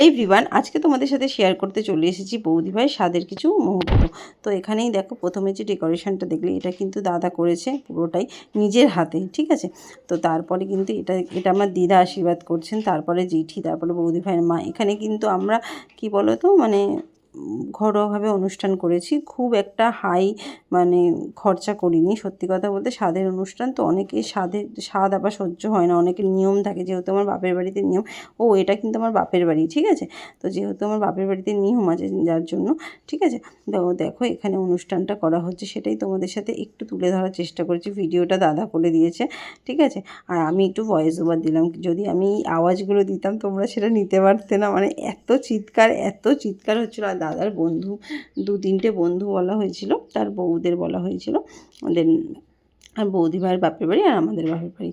Everyone, আজকে তোমাদের সাথে শেয়ার করতে চলে এসেছি বৌদিভাইয়ের স্বাদের কিছু মুহূর্ত। তো এখানেই দেখো, প্রথমে যে ডেকোরেশনটা দেখলে এটা কিন্তু দাদা করেছে পুরোটাই নিজের হাতে, ঠিক আছে। তো তারপরে কিন্তু এটা এটা আমার দিদা আশীর্বাদ করছেন, তারপরে জেঠি, তারপরে বৌদিভাইয়ের মা। এখানে কিন্তু আমরা কি বলো তো, মানে ঘরোয়াভাবে অনুষ্ঠান করেছি, খুব একটা হাই মানে খরচা করিনি। সত্যি কথা বলতে স্বাদের অনুষ্ঠান তো, অনেকের স্বাদ আবার সহ্য হয় না, অনেকের নিয়ম থাকে। যেহেতু আমার বাপের বাড়িতে নিয়ম, এটা কিন্তু আমার বাপের বাড়ি, ঠিক আছে। তো যেহেতু আমার বাপের বাড়িতে নিয়ম আছে, যার জন্য, ঠিক আছে। তো দেখো এখানে অনুষ্ঠানটা করা হচ্ছে, সেটাই তোমাদের সাথে একটু তুলে ধরার চেষ্টা করেছি। ভিডিওটা দাদা করে দিয়েছে, ঠিক আছে। আর আমি একটু ভয়েস ওভার দিলাম। যদি আমি আওয়াজগুলো দিতাম তোমরা সেটা নিতে পারতে না, মানে এত চিৎকার হচ্ছিলো। আর দাদার বন্ধু, 2-3টে বন্ধু বলা হয়েছিল, তার বউদের বলা হয়েছিল, দেন আর বৌদিভাইয়ের বাপের বাড়ি আর আমাদের বাপের বাড়ি,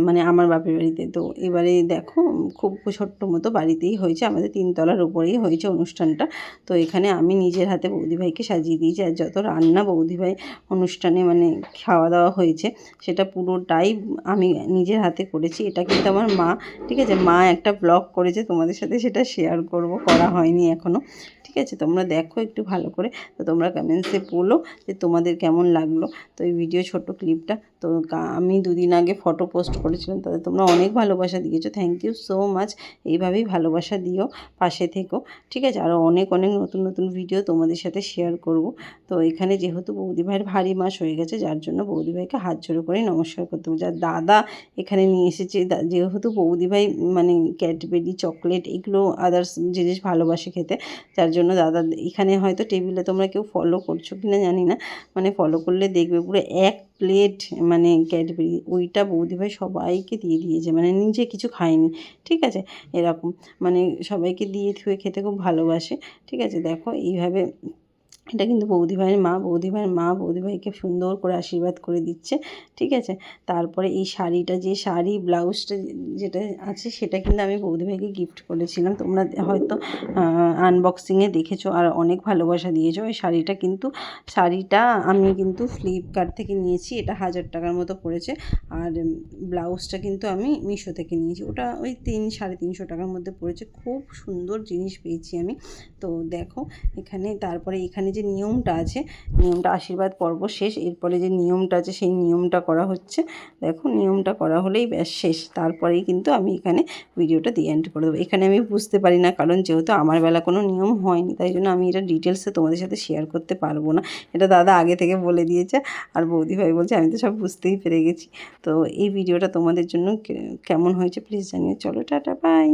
মানে আমার বাপের বাড়িতে। তো এবারে দেখো, খুব ছোট্ট মতো বাড়িতেই হয়েছে, আমাদের 3তলার উপরেই হয়েছে অনুষ্ঠানটা। তো এখানে আমি নিজের হাতে বৌদিভাইকে সাজিয়ে দিয়েছি। আর যত রান্না বৌদিভাই অনুষ্ঠানে মানে খাওয়া দাওয়া হয়েছে, সেটা পুরোটাই আমি নিজের হাতে করেছি। এটা কিন্তু আমার মা, ঠিক আছে, মা একটা ব্লগ করেছে, তোমাদের সাথে সেটা শেয়ার করব, করা হয়নি এখনও, ঠিক আছে। তোমরা দেখো একটু ভালো করে, তো তোমরা কমেন্টসে বলো যে তোমাদের কেমন লাগলো। তো এই ভিডিও ছোট ক্লিপটা তো আমি 2 দিন আগে ফটো পোস্ট করেছিলাম, তাদের তোমরা অনেক ভালোবাসা দিয়েছো, থ্যাংক ইউ সো মাচ। এইভাবেই ভালোবাসা দিও, পাশে থেকো, ঠিক আছে। আরও অনেক অনেক নতুন নতুন ভিডিও তোমাদের সাথে শেয়ার করব। তো এখানে যেহেতু বৌদিভাইয়ের ভারী মাস হয়ে গেছে, যার জন্য বৌদিভাইকে হাত জোড়ো করে নমস্কার করতে হবে। যার দাদা এখানে নিয়ে এসেছে, যেহেতু বৌদিভাই মানে ক্যাডবেরি, চকলেট, এগুলো আদার্স জিনিস ভালোবাসে খেতে, যার জন্য দাদা এখানে হয়তো টেবিলে তোমরা কেউ ফলো করছো কি না জানি না, মানে ফলো করলে দেখবে পুরো 1 প্লেট মানে ক্যাডবেরি, ওইটা বৌদিভাই সবাইকে দিয়ে দিয়েছে, মানে নিজে কিছু খায়নি, ঠিক আছে। এরকম মানে সবাইকে দিয়ে থুয়ে খেতে খুব ভালোবাসে, ঠিক আছে। দেখো এইভাবে, এটা কিন্তু বৌদিভাইয়ের মা বৌদিভাইকে সুন্দর করে আশীর্বাদ করে দিচ্ছে, ঠিক আছে। তারপরে এই শাড়িটা, যে শাড়ি ব্লাউজটা যেটা আছে, সেটা কিন্তু আমি বৌদিভাইকে গিফট করেছিলাম। তোমরা হয়তো আনবক্সিংয়ে দেখেছো আর অনেক ভালোবাসা দিয়েছো। এই শাড়িটা আমি কিন্তু ফ্লিপকার্ট থেকে নিয়েছি, এটা 1000 টাকার মতো পড়েছে। আর ব্লাউজটা কিন্তু আমি মিশো থেকে নিয়েছি, ওটা ওই 300-350 টাকার মধ্যে পড়েছে। খুব সুন্দর জিনিস পেয়েছি আমি। তো দেখো তারপরে এখানে যে নিয়মটা আছে, নিয়মটা আশীর্বাদ পর্ব শেষ, এরপরে যে নিয়মটা আছে সেই নিয়মটা করা হচ্ছে। দেখো নিয়মটা করা হলেই ব্যাস শেষ, তারপরেই কিন্তু আমি এখানে ভিডিওটা দিয়ে এন্ড করে দেবো। এখানে আমি বুঝতে পারি না, কারণ যেহেতু আমার বেলা কোনো নিয়ম হয়নি, তাই জন্য আমি এটা ডিটেলসে তোমাদের সাথে শেয়ার করতে পারবো না। এটা দাদা আগে থেকে বলে দিয়েছে, আর বৌদিভাই বলছে আমি তো সব বুঝতেই পেরে গেছি। তো এই ভিডিওটা তোমাদের জন্য কেমন হয়েছে প্লিজ জানিও। চলো টাটা, বাই।